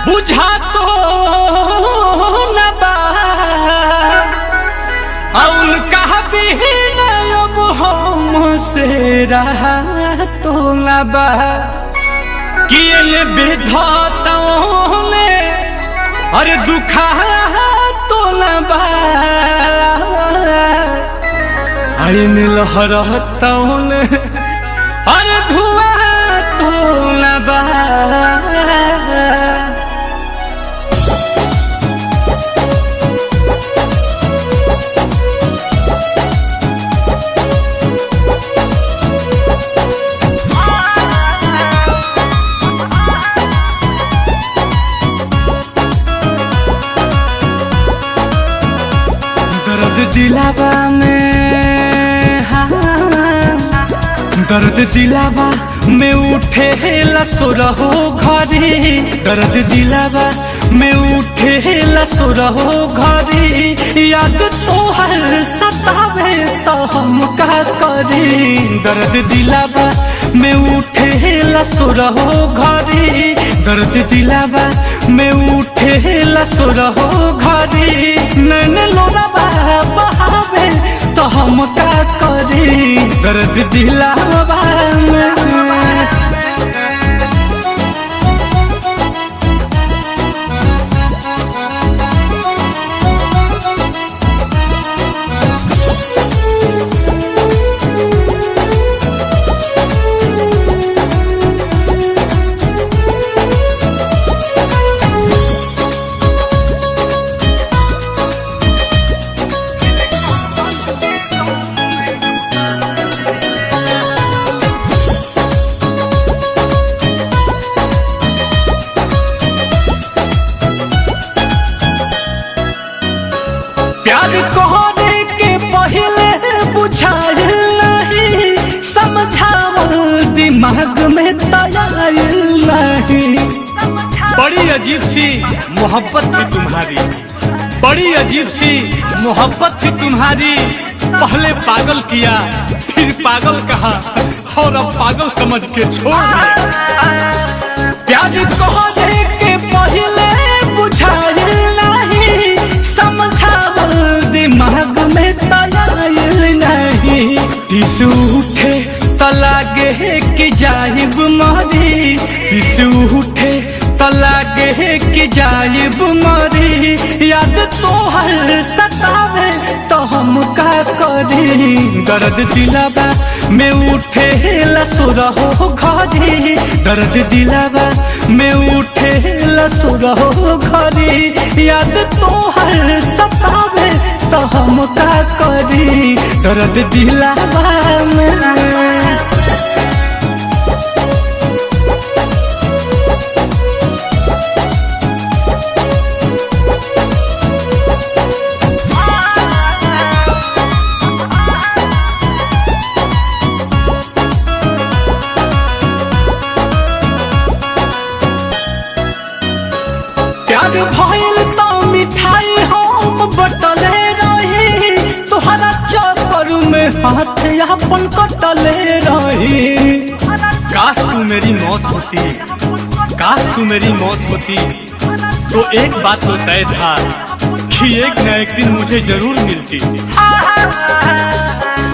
बुझा तो न बा उनका भी अब हमसे रहा तो न बा कियल विधाताओं ने अरे दुखा तो न बा आइन लहरताओं ने अरे धुआं तो न बा। दर्द दिलावा में दर्द दिलावा में उठे लसुरहो घरी दर्द दिलावा में उठे लसुरहो घरी याद तोहर सतावे तो हम का करी दर्द दिलावा में उठे लसुरहो घरी दर्द दिलावा में उठे लसुरहो घरी नैन लोरावा बहावे तो हम का करी दर्द दिलावा में। प्यार कहने के पहले बुझाइल नहीं समझावल दिमाग में तयाइल नहीं। बड़ी अजीब सी मोहब्बत थी तुम्हारी बड़ी अजीब सी मोहब्बत थी तुम्हारी पहले पागल किया फिर पागल कहा और अब पागल समझ के छोड़ प्यार कहने के पहले बुझाइल नहीं समझावल दिमाग में तयाइल नहीं। टिस उठे तलागे कि जाइब मरी टिस उठे तलागे कि जाइब मरी याद तोहर सतावे तो हम का करी दर्द दिलावा में उठे लसुरहो घरी दर्द दिलावा में उठे लसुरहो घरी याद तोहर सतावे तो हम का करी दर्द दिलावा में। प्यार भइल तो मिठाई हम बटले रही तोहरा चक्कर में हाथ अपन कटले रही। काश तू मेरी मौत होती काश तू मेरी मौत होती तो एक बात तो तय था कि एक न एक दिन मुझे जरूर मिलती।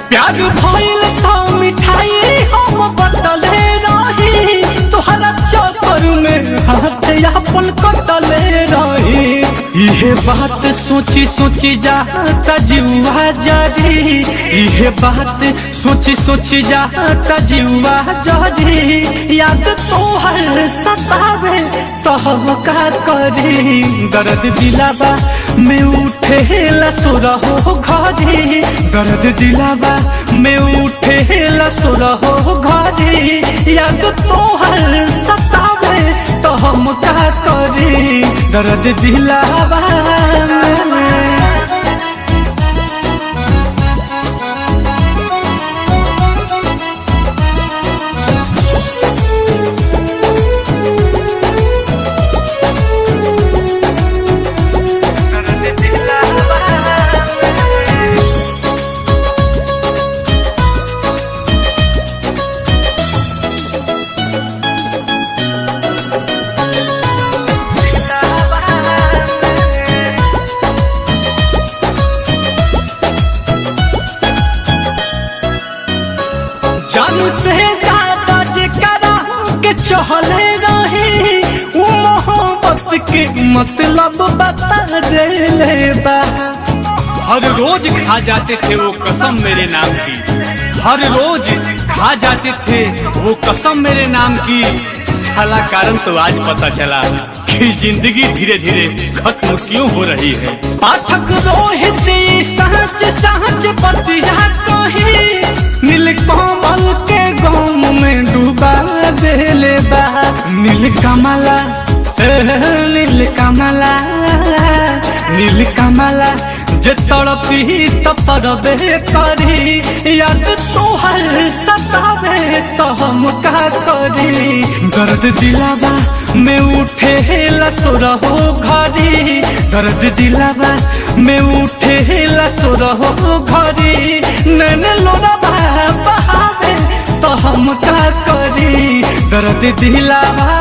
प्यार भइल तो मिठाई हम बटले रही तोहरा चक्कर में हाथ अपन कटले रही। इहे बात सोची सोची जाता जीवा जरी इहे बात सोची सोची जाता जीवा जरी याद तोहर सतावे तो हम का करी दर्द दिलावा में उठे लसुरहो घरी दर्द दिलावा में उठे लसुरहो घरी याद तोहर सतावे तो हम का करी दर्द दिलावा में। कहले रही उ मोहब्बत के मतलब बता देले बा। हर रोज खा जाते थे वो कसम मेरे नाम की, हर रोज खा जाते थे वो कसम मेरे नाम की। साला कारण तो आज पता चला कि जिंदगी धीरे धीरे खत्म क्यों हो रही है। पाठक रोहित सहज सहज बतिया कही नीलकमल के गाँव में डूबा देले बा। नीलकमला नीलकमला नीलकमला जे तड़पी तपरबे करी, याद तोहर सतावे तो हम का करी। दर्द दिलावा में उठे लसुरहो घरी, दर्द दिलावा में उठे लसुरहो घरी। नैन लोरावा बहावे तो हम का करी। दर्द दिलावा